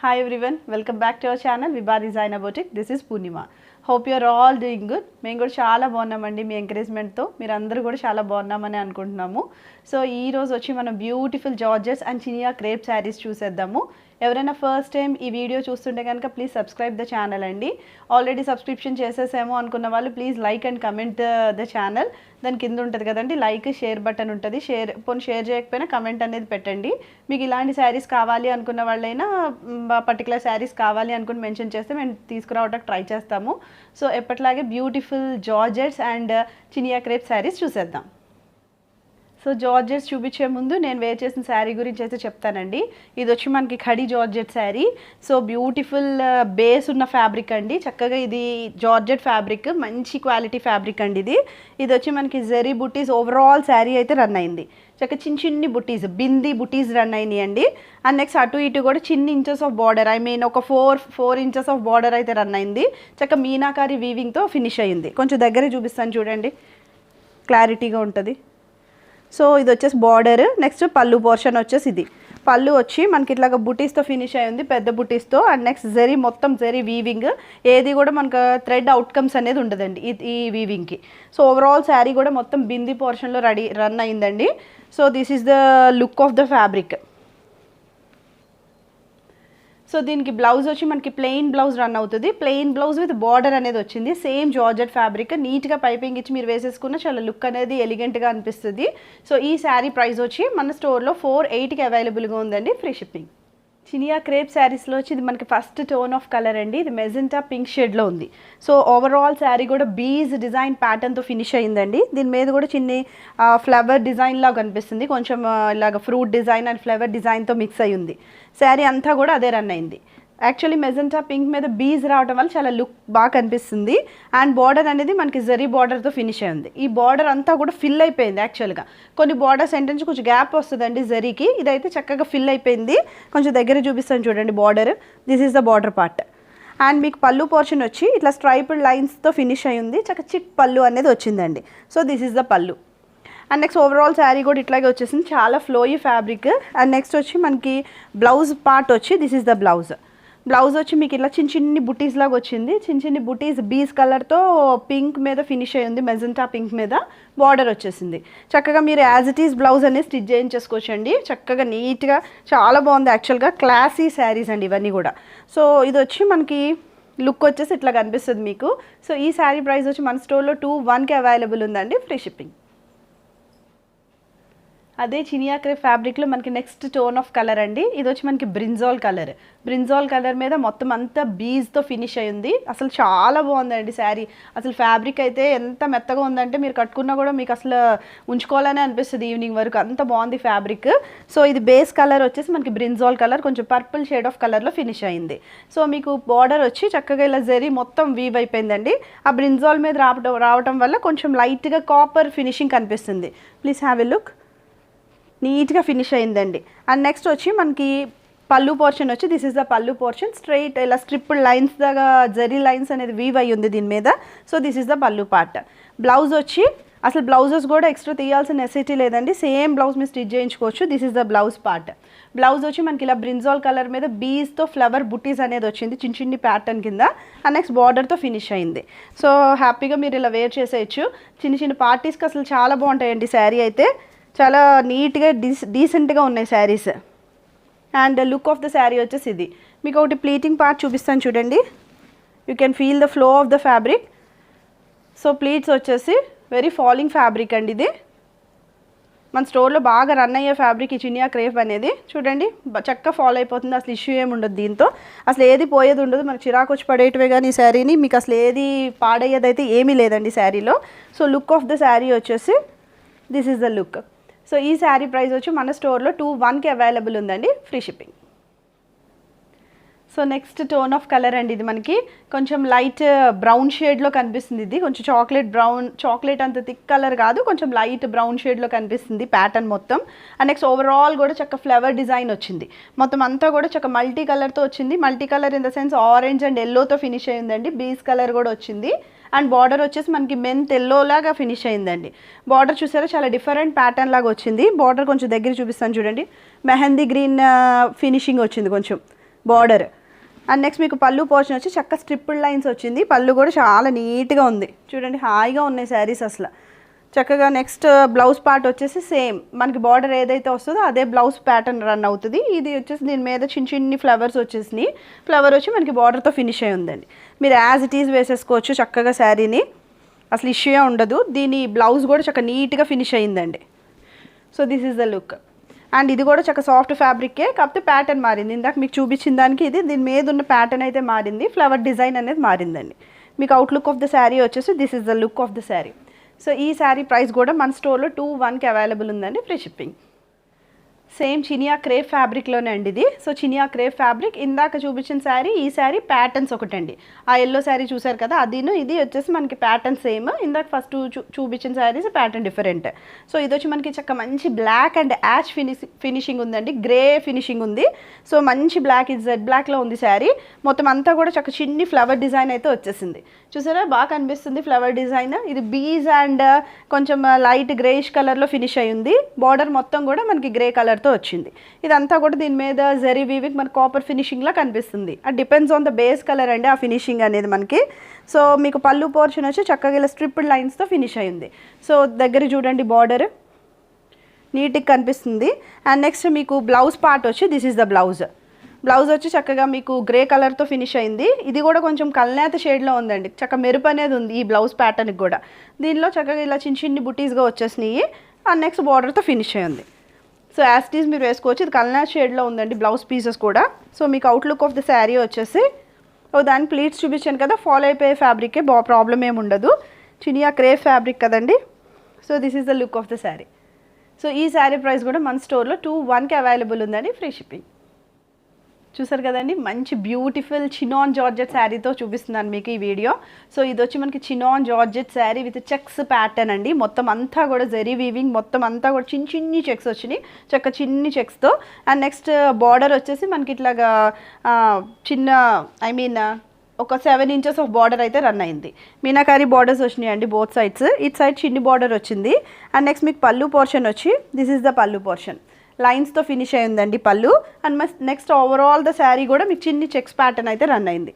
Hi everyone, welcome back to our channel Vibha Designer Boutique. This is Purnima. Hope you are all doing good. మేము కూడా చాలా బాగున్నామండి మీ ఎంకరేజ్మెంట్తో. మీరు అందరూ కూడా చాలా బాగున్నామని అనుకుంటున్నాము. సో ఈ రోజు వచ్చి మనం బ్యూటిఫుల్ జార్జెట్స్ అండ్ చినియా క్రేప్ శారీస్ చూసేద్దాము. ఎవరైనా ఫస్ట్ టైం ఈ వీడియో చూస్తుంటే కనుక ప్లీజ్ సబ్స్క్రైబ్ ద ఛానల్ అండి. ఆల్రెడీ సబ్స్క్రిప్షన్ చేసేసామో అనుకున్న వాళ్ళు please like and comment the channel. దాని కింద ఉంటుంది కదండి లైక్ షేర్ బటన్ ఉంటుంది. షేర్ చేయకపోయినా కమెంట్ అనేది పెట్టండి. మీకు ఇలాంటి శారీస్ కావాలి అనుకున్న వాళ్ళైనా పర్టికులర్ శారీస్ కావాలి అనుకుని మెన్షన్ చేస్తే మేము తీసుకురావడానికి ట్రై చేస్తాము. సో ఎప్పటిలాగే బ్యూటిఫుల్ జార్జెట్స్ అండ్ చినియా క్రేప్ శారీస్ చూసేద్దాం. సో జార్జెట్స్ చూపించే ముందు నేను వేర్ చేసిన శారీ గురించి అయితే చెప్తానండి. ఇది వచ్చి మనకి khadi georgette sari. So beautiful base ఉన్న ఫ్యాబ్రిక్ అండి. చక్కగా ఇది జార్జెట్ ఫ్యాబ్రిక్, మంచి క్వాలిటీ ఫ్యాబ్రిక్ అండి. ఇది వచ్చి మనకి జరీ బుటీస్ ఓవరాల్ శారీ అయితే రన్ అయింది. చక్క చిన్ని బుటీస్, బిందీ బుటీస్ రన్ అయినాయి అండి. అండ్ నెక్స్ట్ అటు ఇటు కూడా చిన్న inches of border, I mean ఒక 4 ఇంచెస్ ఆఫ్ బార్డర్ అయితే రన్ అయింది. చక్క మీనాకారి వీవింగ్తో ఫినిష్ అయ్యింది. కొంచెం దగ్గర చూపిస్తాను చూడండి, క్లారిటీగా ఉంటుంది. సో ఇది వచ్చేసి బార్డర్. నెక్స్ట్ పళ్ళు పోర్షన్ వచ్చేసి ఇది పళ్ళు వచ్చి మనకి ఇట్లాగా బుటీస్తో ఫినిష్ అయ్యింది, పెద్ద బుటీస్తో. అండ్ నెక్స్ట్ జరీ మొత్తం జరీ వీవింగ్, ఏది కూడా మనకు థ్రెడ్ అవుట్కమ్స్ అనేది ఉండదండి ఈ వీవింగ్కి. సో ఓవరాల్ శారీ కూడా మొత్తం బింది పోర్షన్లో రన్ అయిందండి. So this is the look of the fabric. So దీనికి బ్లౌజ్ వచ్చి మనకి ప్లెయిన్ బ్లౌజ్ రన్ అవుతుంది. ప్లెయిన్ బ్లౌజ్ విత్ బార్డర్ అనేది వచ్చింది. సేమ్ జార్జెట్ ఫ్యాబ్రిక్, నీట్గా పైపింగ్ ఇచ్చి మీరు వేసేసుకున్న చాలా లుక్ అనేది ఎలిగెంట్గా అనిపిస్తుంది. సో ఈ శారీ ప్రైస్ వచ్చి మన స్టోర్లో 480కి అవైలబుల్గా ఉందండి, ఫ్రీ షిప్పింగ్. చినియా క్రేప్ శారీస్లో వచ్చి ఇది మనకి ఫస్ట్ టోన్ ఆఫ్ కలర్ అండి. ఇది మెజెంటా పింక్ షేడ్లో ఉంది. సో ఓవరాల్ శారీ కూడా బీజ్ డిజైన్ ప్యాటర్న్తో ఫినిష్ అయ్యిందండి. దీని మీద కూడా చిన్ని ఫ్లవర్ డిజైన్ లాగా కనిపిస్తుంది. కొంచెం ఇలాగ ఫ్రూట్ డిజైన్ అండ్ ఫ్లవర్ డిజైన్తో మిక్స్ అయ్యి ఉంది. శారీ అంతా కూడా అదే రన్ అయింది. యాక్చువల్లీ మెజెంటా పింక్ మీద బీజ్ రావడం వల్ల చాలా లుక్ బాగా కనిపిస్తుంది. అండ్ బార్డర్ అనేది మనకి జరీ బార్డర్తో ఫినిష్ అయ్యింది. ఈ బార్డర్ అంతా కూడా ఫిల్ అయిపోయింది. యాక్చువల్గా కొన్ని బార్డర్స్ ఏంటంటే కొంచెం గ్యాప్ వస్తుందండి జరీకి, ఇదైతే చక్కగా ఫిల్ అయిపోయింది. కొంచెం దగ్గర చూపిస్తాను చూడండి border. This is the border part. And మీకు పళ్ళు పోర్షన్ వచ్చి ఇట్లా స్ట్రైప్డ్ లైన్స్తో ఫినిష్ అయ్యింది. చక్క చిట్ పళ్ళు అనేది వచ్చిందండి. సో దిస్ ఈస్ ద పళ్ళు. అండ్ నెక్స్ట్ ఓవరాల్ శారీ కూడా ఇట్లాగే వచ్చేసింది, చాలా ఫ్లోయీ ఫ్యాబ్రిక్. అండ్ నెక్స్ట్ వచ్చి మనకి బ్లౌజ్ పార్ట్ వచ్చి this is the blouse. Blouse వచ్చి మీకు ఇట్లా చిన్ని బుటీస్ లాగా వచ్చింది. చిన్ని బుటీస్ బీస్ కలర్తో పింక్ మీద ఫినిష్ అయ్యింది, మెజెంటా పింక్ మీద బార్డర్ వచ్చేసింది. చక్కగా మీరు యాజ్ ఇట్ ఈస్ బ్లౌజ్ అనేది స్టిచ్ చేయించేసుకోవచ్చండి. చక్కగా నీట్గా చాలా బాగుంది. యాక్చువల్గా క్లాసీ శారీస్ అండి ఇవన్నీ కూడా. సో ఇది వచ్చి మనకి లుక్ వచ్చేసి ఇట్లా కనిపిస్తుంది మీకు. సో ఈ శారీ ప్రైస్ వచ్చి మన స్టోర్లో 21కి అవైలబుల్ ఉందండి, ఫ్రీ షిప్పింగ్. అదే చినియా క్రేప్ ఫ్యాబ్రిక్లో మనకి నెక్స్ట్ టోన్ ఆఫ్ కలర్ అండి. ఇది వచ్చి మనకి బ్రింజాల్ కలర్. బ్రింజాల్ కలర్ మీద మొత్తం అంతా బీజ్తో ఫినిష్ అయ్యింది. అసలు చాలా బాగుందండి శారీ. అసలు ఫ్యాబ్రిక్ అయితే ఎంత మెత్తగా ఉందంటే మీరు కట్టుకున్నా కూడా మీకు అసలు ఉంచుకోవాలనే అనిపిస్తుంది ఈవినింగ్ వరకు, అంత బాగుంది ఫ్యాబ్రిక్. సో ఇది బేస్ కలర్ వచ్చేసి మనకి బ్రింజాల్ కలర్, కొంచెం పర్పుల్ షేడ్ ఆఫ్ కలర్లో ఫినిష్ అయ్యింది. సో మీకు బార్డర్ వచ్చి చక్కగా ఇలా జరీ మొత్తం వీవ్ అయిపోయిందండి. ఆ బ్రింజాల్ మీద రావటం వల్ల కొంచెం లైట్గా కాపర్ ఫినిషింగ్ కనిపిస్తుంది. ప్లీజ్ హ్యావ్ ఎ లుక్, నీట్గా ఫినిష్ అయిందండి. అండ్ నెక్స్ట్ వచ్చి మనకి పళ్ళు పోర్షన్ వచ్చి దిస్ ఇస్ ద పళ్ళు పోర్షన్. స్ట్రైట్ ఇలా స్ట్రిప్డ్ లైన్స్ దాకా జరీ లైన్స్ అనేది వీవ్ అయ్యి ఉంది దీని మీద. సో దిస్ ఇస్ ద పళ్ళు పార్ట్. బ్లౌజ్ వచ్చి అసలు బ్లౌజెస్ కూడా ఎక్స్ట్రా తీయాల్సిన నెసెసిటీ లేదండి, సేమ్ బ్లౌజ్ మీరు స్టిచ్ చేయించుకోవచ్చు. This is the blouse part. Blouse వచ్చి మనకి ఇలా బ్రింజాల్ కలర్ మీద బీస్తో ఫ్లవర్ బుటీస్ అనేది వచ్చింది చిన్ని ప్యాటర్న్ కింద. అండ్ నెక్స్ట్ బార్డర్తో ఫినిష్ అయింది. సో హ్యాపీగా మీరు ఇలా వేర్ చేసేయచ్చు. చిన్న పార్టీస్కి అసలు చాలా బాగుంటాయండి శారీ అయితే. చాలా నీట్గా డీసెంట్గా ఉన్నాయి saris. And look of the sari వచ్చేసి ఇది. మీకు ఒకటి ప్లీటింగ్ పార్ట్ చూపిస్తాను చూడండి. You can feel the flow of the fabric. So pleats వచ్చేసి వెరీ ఫాలింగ్ ఫ్యాబ్రిక్ అండి. ఇది మన స్టోర్లో బాగా రన్ అయ్యే ఫ్యాబ్రిక్ ఈ చినియా క్రేప్ అనేది. చూడండి చక్కగా ఫాలో అయిపోతుంది, అసలు ఇష్యూ ఏమి ఉండదు దీంతో. అసలు ఏది పోయేది ఉండదు, మనకు చిరాకు వచ్చి పడేటివే కానీ ఈ శారీని మీకు అసలు ఏది పాడయ్యేది అయితే ఏమీ లేదండి శారీలో. So look of the sari వచ్చేసి this is the look. So ఈ శారీ ప్రైస్ వచ్చి మన స్టోర్లో 21కి అవైలబుల్ ఉందండి, free shipping. So next tone of colour అండి. ఇది మనకి కొంచెం లైట్ బ్రౌన్ షేడ్లో కనిపిస్తుంది. ఇది కొంచెం చాక్లెట్ అంత థిక్ కలర్ కాదు, కొంచెం లైట్ బ్రౌన్ షేడ్లో కనిపిస్తుంది ప్యాటర్న్ మొత్తం. అండ్ నెక్స్ట్ ఓవరాల్ కూడా చక్క ఫ్లవర్ డిజైన్ వచ్చింది. మొత్తం అంతా కూడా చక్క మల్టీ కలర్తో వచ్చింది. Multi colour in the sense orange and ఎల్లోతో ఫినిష్ అయ్యిందండి. బీస్ కలర్ కూడా వచ్చింది. అండ్ బార్డర్ వచ్చేసి మనకి మెంత్ ఎల్లో లాగా ఫినిష్ అయిందండి. బార్డర్ చూసారా చాలా డిఫరెంట్ ప్యాటర్న్ లాగా వచ్చింది. బార్డర్ కొంచెం దగ్గర చూపిస్తాను చూడండి, మెహందీ గ్రీన్ ఫినిషింగ్ వచ్చింది కొంచెం. బార్డర్. అండ్ నెక్స్ట్ మీకు పళ్ళు పోర్షన్ వచ్చి చక్క స్ట్రిప్డ్ లైన్స్ వచ్చింది. పళ్ళు కూడా చాలా నీట్గా ఉంది చూడండి, హాయిగా ఉన్నాయి శారీస్ అసలు చక్కగా. నెక్స్ట్ బ్లౌజ్ పార్ట్ వచ్చేసి సేమ్ మనకి బార్డర్ ఏదైతే వస్తుందో అదే బ్లౌజ్ ప్యాటర్న్ రన్ అవుతుంది. ఇది వచ్చేసి దీని మీద చిన్న చిన్ని ఫ్లవర్స్ వచ్చేసినాయి. ఫ్లవర్ వచ్చి మనకి బార్డర్తో ఫినిష్ అయి ఉందండి. మీరు యాజ్ ఇట్ ఈజ్ వేసేసుకోవచ్చు చక్కగా శారీని, అసలు ఇష్యూ ఉండదు. దీని బ్లౌజ్ కూడా చక్కగా నీట్గా ఫినిష్ అయ్యిందండి. So this is the look. And ఇది కూడా చక్క సాఫ్ట్ ఫ్యాబ్రికే, కాకపోతే ప్యాటర్న్ మారింది. ఇందాక మీకు చూపించిన దానికి ఇది దీని మీద ఉన్న ప్యాటర్న్ అయితే మారింది, ఫ్లవర్ డిజైన్ అనేది మారిందండి. మీకు అవుట్లుక్ ఆఫ్ ద శారీ వచ్చేసి this is the look of the sari. So ఈ శారీ ప్రైస్ కూడా మన స్టోర్లో 2/1కి అవైలబుల్ ఉందండి, ఫ్రీ షిప్పింగ్. సేమ్ చినియా క్రేప్ ఫ్యాబ్రిక్లోనే అండి ఇది. సో చినియా క్రేప్ ఫ్యాబ్రిక్, ఇందాక చూపించిన శారీ ఈ శారీ ప్యాటర్న్స్ ఒకటండి. ఆ ఎల్లో శారీ చూసారు కదా, అదిను ఇది వచ్చేసి మనకి ప్యాటర్న్ సేమ్. ఇందాక ఫస్ట్ చూపించిన శారీస్ ప్యాటర్న్ డిఫరెంట్. సో ఇది వచ్చి మనకి చక్క మంచి బ్లాక్ అండ్ యాష్ ఫినిషింగ్ ఉందండి, గ్రే ఫినిషింగ్ ఉంది. సో మంచి బ్లాక్, ఇది జెడ్ బ్లాక్లో ఉంది శారీ. మొత్తం అంతా కూడా చక్క చిన్ని ఫ్లవర్ డిజైన్ అయితే వచ్చేసింది. చూసారా బాగా కనిపిస్తుంది ఫ్లవర్ డిజైన్. ఇది బీజ్ అండ్ కొంచెం లైట్ గ్రేయిష్ కలర్లో ఫినిష్ అయ్యింది. బార్డర్ మొత్తం కూడా మనకి గ్రే కలర్తో వచ్చింది. ఇదంతా కూడా దీని మీద జరీ వీవింగ్ మన కాపర్ ఫినిషింగ్లా కనిపిస్తుంది. అది depends on the base colour అండి ఆ ఫినిషింగ్ అనేది మనకి. సో మీకు పళ్ళు పోర్షన్ వచ్చి చక్కగా ఇలా స్ట్రిప్డ్ లైన్స్తో ఫినిష్ అయ్యింది. సో దగ్గర చూడండి బార్డర్ నీట్గా కనిపిస్తుంది. అండ్ నెక్స్ట్ మీకు బ్లౌజ్ పార్ట్ వచ్చి this is the blouse. Blouse వచ్చి చక్కగా మీకు గ్రే కలర్తో ఫినిష్ అయింది. ఇది కూడా కొంచెం కల్నేత షేడ్లో ఉందండి, చక్క మెరుపు అనేది ఉంది ఈ బ్లౌజ్ ప్యాటర్న్కి కూడా. దీనిలో చక్కగా ఇలా చిన్న చిన్ని బుటీస్గా వచ్చేసినాయి. అండ్ నెక్స్ట్ బార్డర్తో ఫినిష్ అయ్యింది. సో యాజ్ ఇట్ ఈజ్ మీరు వేసుకోవచ్చు. ఇది కల్నేత షేడ్లో ఉందండి బ్లౌజ్ పీసెస్ కూడా. సో మీకు అవుట్లుక్ ఆఫ్ ద శారీ వచ్చేసి దాని ప్లీట్స్ చూపించాను కదా, ఫాలో అయిపోయే ఫ్యాబ్రికే, ప్రాబ్లం ఏమి ఉండదు. చినియా క్రేప్ ఫ్యాబ్రిక్ కదండి. So this is the look of the sari. So ఈ శారీ ప్రైస్ కూడా మన స్టోర్లో 2/1కి అవైలబుల్ ఉందండి, ఫ్రీ షిప్పింగ్. చూసారు కదండి మంచి బ్యూటిఫుల్ చినాన్ జార్జెట్ శారీతో చూపిస్తున్నాను మీకు ఈ వీడియో. సో ఇది వచ్చి మనకి chinon georgette sari with checks pattern అండి. మొత్తం అంతా కూడా జరీ వీవింగ్, మొత్తం అంతా కూడా చిన్న చిన్ని చెక్స్ వచ్చినాయి, చక్క చిన్ని చెక్స్తో. అండ్ నెక్స్ట్ బార్డర్ వచ్చేసి మనకి ఇట్లాగా చిన్న ఒక 7 inches ఆఫ్ బార్డర్ అయితే రన్ అయింది. మీనాకారి బార్డర్స్ వచ్చినాయి అండి బోత్ సైడ్స్. ఇట్ సైడ్ చిన్ని బార్డర్ వచ్చింది. అండ్ నెక్స్ట్ మీకు పళ్ళు పోర్షన్ వచ్చి దిస్ ఈస్ ద పళ్ళు పోర్షన్, లైన్స్తో ఫినిష్ అయ్యిందండి పళ్ళు. And next overall the sari కూడా మీకు చిన్ని చెక్స్ ప్యాటర్న్ అయితే రన్ అయింది.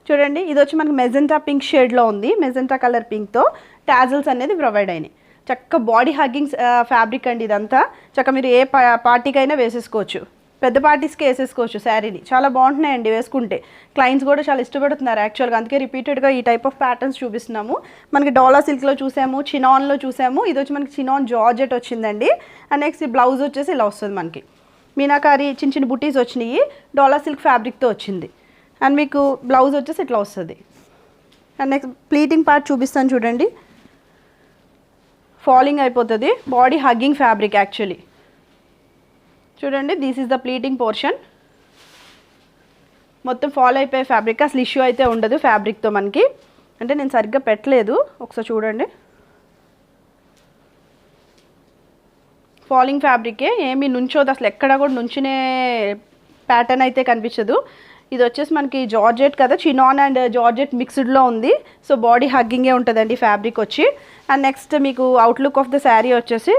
చూడండి ఇది వచ్చి మనకి మెజెంటా పింక్ షేడ్లో ఉంది, మెజెంటా కలర్ పింక్తో టాజిల్స్ అనేది ప్రొవైడ్ అయినాయి. చక్క బాడీ హగ్గింగ్ ఫ్యాబ్రిక్ అండి ఇదంతా. చక్క మీరు ఏ పార్టీకైనా వేసేసుకోవచ్చు, పెద్ద పార్టీస్కి వేసేసుకోవచ్చు శారీని. చాలా బాగుంటున్నాయండి వేసుకుంటే, క్లయింట్స్ కూడా చాలా ఇష్టపడుతున్నారు యాక్చువల్గా. అందుకే రిపీటెడ్గా ఈ టైప్ ఆఫ్ ప్యాటర్న్స్ చూపిస్తున్నాము. మనకి డోలా సిల్క్లో చూసాము, చినాన్లో చూసాము. ఇది వచ్చి మనకి చినాన్ జార్జెట్ వచ్చిందండి. అండ్ నెక్స్ట్ ఈ బ్లౌజ్ వచ్చేసి ఇలా వస్తుంది మనకి, మీనాకారి చిన్న చిన్న బుటీస్ వచ్చినాయి, డోలా సిల్క్ ఫ్యాబ్రిక్తో వచ్చింది. అండ్ మీకు బ్లౌజ్ వచ్చేసి ఇట్లా వస్తుంది. అండ్ నెక్స్ట్ ప్లీటింగ్ పార్ట్ చూపిస్తాను చూడండి, ఫాలింగ్ అయిపోతుంది, బాడీ హగ్గింగ్ ఫ్యాబ్రిక్ యాక్చువల్లీ. చూడండి this is the pleating portion, మొత్తం ఫాలో అయిపోయే ఫ్యాబ్రిక్, అసలు ఇష్యూ అయితే ఉండదు ఫ్యాబ్రిక్తో మనకి. అంటే నేను సరిగ్గా పెట్టలేదు, ఒకసారి చూడండి. ఫాలింగ్ ఫ్యాబ్రికే, ఏమి నుంచోదు అసలు, ఎక్కడ కూడా నుంచునే ప్యాటర్న్ అయితే కనిపించదు. ఇది వచ్చేసి మనకి జార్జెట్ కదా, చినాన్ అండ్ జార్జెట్ మిక్స్డ్లో ఉంది. సో బాడీ హగ్గింగే ఉంటుందండి ఫ్యాబ్రిక్ వచ్చి. అండ్ నెక్స్ట్ మీకు అవుట్లుక్ ఆఫ్ ద శారీ వచ్చేసి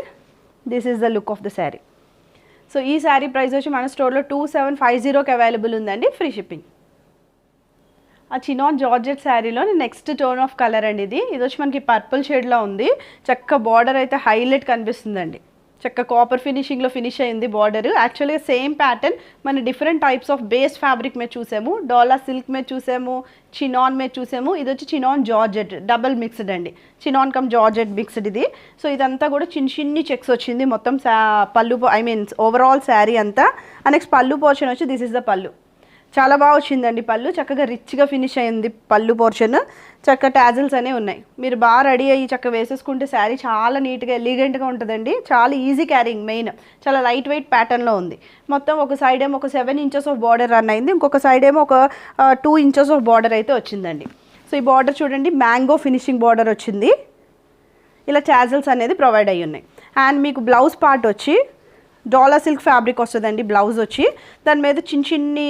this is the look of the sari. So ఈ శారీ ప్రైస్ వచ్చి మన స్టోర్లో 2750కి అవైలబుల్ ఉందండి, ఫ్రీ షిప్పింగ్. ఆ చినాన్ జార్జెట్ శారీలో నెక్స్ట్ టోన్ ఆఫ్ కలర్ అండి ఇది. ఇది వచ్చి మనకి పర్పుల్ షేడ్లో ఉంది. చక్క బార్డర్ అయితే హైలైట్ కనిపిస్తుందండి, చక్క కాపర్ ఫినిషింగ్లో ఫినిష్ అయింది బార్డర్. యాక్చువల్గా సేమ్ ప్యాటర్న్ మన different types of base fabric మీద చూసాము, డోలా సిల్క్ మీద చూసాము, చినాన్ మీద చూసాము. ఇది వచ్చి చినాన్ జార్జెట్ డబల్ మిక్స్డ్ అండి, చినాన్ కమ్ జార్జెట్ మిక్స్డ్ ఇది. సో ఇదంతా కూడా చిన్న చిన్ని చెక్స్ వచ్చింది మొత్తం పళ్ళు, ఓవరాల్ శారీ అంతా. నెక్స్ట్ పళ్ళు పోర్షన్ వచ్చి దిస్ ఇస్ ద పళ్ళు, చాలా బాగా వచ్చిందండి పళ్ళు, చక్కగా రిచ్గా ఫినిష్ అయింది పళ్ళు పోర్షన్. చక్క టాజిల్స్ అనేవి ఉన్నాయి. మీరు బాగా రెడీ అయ్యి చక్క వేసేసుకుంటే శారీ చాలా నీట్గా ఎలిగెంట్గా ఉంటుందండి. చాలా ఈజీ క్యారింగ్, మెయిన్ చాలా లైట్ వెయిట్ ప్యాటర్న్లో ఉంది. మొత్తం ఒక సైడ్ ఏమో ఒక 7 inches ఆఫ్ బార్డర్ రన్ అయింది, ఇంకొక సైడ్ ఏమో ఒక 2 inches ఆఫ్ బార్డర్ అయితే వచ్చిందండి. సో ఈ బార్డర్ చూడండి మ్యాంగో ఫినిషింగ్ బార్డర్ వచ్చింది, ఇలా టాజిల్స్ అనేది ప్రొవైడ్ అయ్యి ఉన్నాయి. అండ్ మీకు బ్లౌజ్ పార్ట్ వచ్చి డోలా సిల్క్ ఫ్యాబ్రిక్ వస్తుందండి బ్లౌజ్ వచ్చి. దాని మీద చిన్న చిన్ని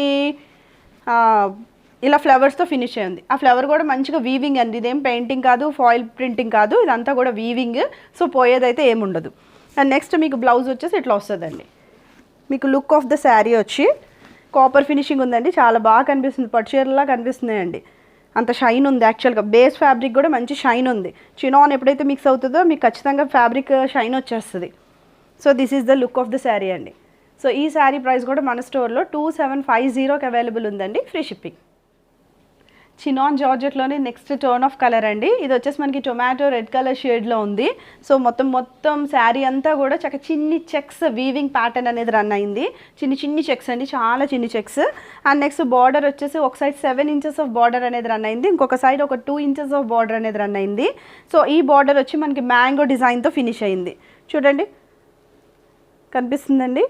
ఇలా ఫ్లవర్స్తో ఫినిష్ అయ్యింది. ఆ ఫ్లవర్ కూడా మంచిగా వీవింగ్ అండి, ఇదేం పెయింటింగ్ కాదు, ఫాయిల్ ప్రింటింగ్ కాదు, ఇదంతా కూడా వీవింగ్. సో పోయేదైతే ఏముండదు. అండ్ నెక్స్ట్ మీకు బ్లౌజ్ వచ్చేసి ఇట్లా వస్తుందండి. మీకు లుక్ ఆఫ్ ద శారీ వచ్చి కాపర్ ఫినిషింగ్ ఉందండి, చాలా బాగా కనిపిస్తుంది, పట్టు చీరలా కనిపిస్తున్నాయండి. అంత షైన్ ఉంది. యాక్చువల్గా బేస్ ఫ్యాబ్రిక్ కూడా మంచి షైన్ ఉంది. చినాన్ ఎప్పుడైతే మిక్స్ అవుతుందో మీకు ఖచ్చితంగా ఫ్యాబ్రిక్ షైన్ వచ్చేస్తుంది. So this is the look of the sari అండి. సో ఈ శారీ ప్రైస్ కూడా మన స్టోర్లో 2750కి అవైలబుల్ ఉందండి, ఫ్రీ షిప్పింగ్. చినాన్ జార్జెట్లోనే నెక్స్ట్ టోన్ ఆఫ్ కలర్ అండి. ఇది వచ్చేసి మనకి టొమాటో రెడ్ కలర్ షేడ్లో ఉంది. సో మొత్తం శారీ అంతా కూడా చక్క చిన్ని చెక్స్ వీవింగ్ ప్యాటర్న్ అనేది రన్ అయింది. చిన్ని చెక్స్ అండి, చాలా చిన్ని చెక్స్. అండ్ నెక్స్ట్ బార్డర్ వచ్చేసి ఒక సైడ్ 7 ఇంచెస్ ఆఫ్ బార్డర్ అనేది రన్ అయింది, ఇంకొక సైడ్ ఒక 2 ఇంచెస్ ఆఫ్ బార్డర్ అనేది రన్ అయింది. సో ఈ బార్డర్ వచ్చి మనకి మ్యాంగో డిజైన్తో ఫినిష్ అయింది. చూడండి కనిపిస్తుందండి.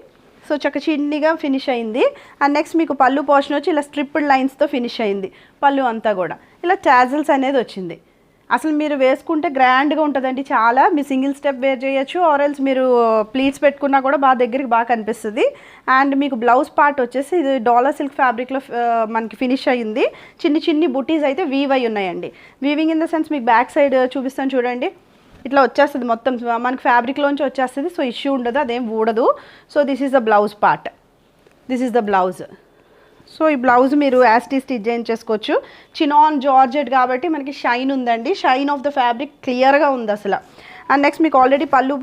సో చక్క చిన్నిగా ఫినిష్ అయింది. అండ్ నెక్స్ట్ మీకు పళ్ళు పోర్షన్ వచ్చి ఇలా స్ట్రిప్డ్ లైన్స్తో ఫినిష్ అయింది. పళ్ళు అంతా కూడా ఇలా టాజిల్స్ అనేది వచ్చింది. అసలు మీరు వేసుకుంటే గ్రాండ్గా ఉంటుందండి చాలా. మీరు సింగిల్ స్టెప్ వేర్ చేయొచ్చు, ఆర్ఎల్స్ మీరు ప్లీట్స్ పెట్టుకున్నా కూడా దగ్గరికి బాగా కనిపిస్తుంది. అండ్ మీకు బ్లౌజ్ పార్ట్ వచ్చేసి ఇది డాలర్ సిల్క్ ఫ్యాబ్రిక్లో మనకి ఫినిష్ అయ్యింది. చిన్ని బుటీస్ అయితే వీవ్ అయి ఉన్నాయండి. వీవింగ్ ఇన్ ద సెన్స్ మీకు బ్యాక్ సైడ్ చూపిస్తాను చూడండి, ఇట్లా వచ్చేస్తుంది మొత్తం మనకి ఫ్యాబ్రిక్లోంచి వచ్చేస్తుంది. సో ఇష్యూ ఉండదు, అదేం ఊడదు. So this is the blouse part, this is the blouse. So ఈ బ్లౌజ్ మీరు యాస్టీ స్టిచ్ చేయించేసుకోవచ్చు. చినాన్ జార్జెట్ కాబట్టి మనకి షైన్ ఉందండి, షైన్ ఆఫ్ ద ఫ్యాబ్రిక్ క్లియర్గా ఉంది అసలు. అండ్ నెక్స్ట్ మీకు ఆల్రెడీ పళ్ళు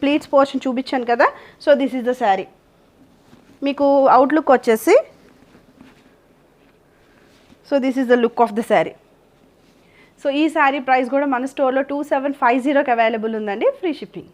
ప్లీట్స్ పోర్షన్ చూపించాను కదా. So this is the sari. మీకు అవుట్లుక్ వచ్చేసి so this is the look of the sari. So ఈ శారీ ప్రైస్ కూడా మన స్టోర్లో 2750కి అవైలబుల్ ఉందండి, ఫ్రీ షిప్పింగ్.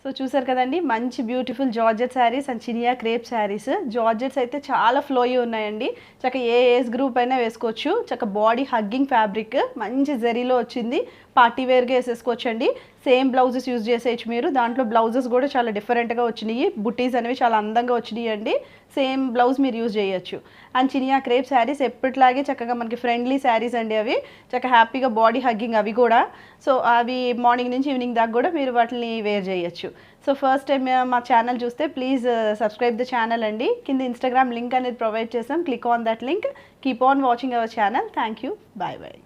సో చూసారు కదండి, మంచి బ్యూటిఫుల్ జార్జెట్ శారీస్ అండ్ చినియా క్రేప్ శారీస్. జార్జెట్స్ అయితే చాలా ఫ్లోయి ఉన్నాయండి, చక్క ఏ ఏజ్ గ్రూప్ అయినా వేసుకోవచ్చు. చక్క బాడీ హగ్గింగ్ ఫ్యాబ్రిక్ మంచి జరీలో వచ్చింది, పార్టీ వేర్గా వేసేసుకోవచ్చండి. సేమ్ బ్లౌజెస్ యూజ్ చేసేయచ్చు మీరు. దాంట్లో బ్లౌజెస్ కూడా చాలా డిఫరెంట్గా వచ్చినాయి, బుటీస్ అనేవి చాలా అందంగా వచ్చినాయి అండి. సేమ్ బ్లౌజ్ మీరు యూజ్ చేయొచ్చు. అండ్ చినియా క్రేప్ శారీస్ ఎప్పటిలాగే చక్కగా మనకి ఫ్రెండ్లీ శారీస్ అండి అవి, చక్క హ్యాపీగా బాడీ హగ్గింగ్ అవి కూడా. సో అవి మార్నింగ్ నుంచి ఈవినింగ్ దాకా కూడా మీరు వాటిని వేర్ చేయొచ్చు. సో ఫస్ట్ టైం మా ఛానల్ చూస్తే ప్లీజ్ సబ్స్క్రైబ్ ద ఛానల్ అండి. కింద ఇన్స్టాగ్రామ్ లింక్ అనేది ప్రొవైడ్ చేసాం, click on that link. Keep on watching our channel. Thank you, bye bye.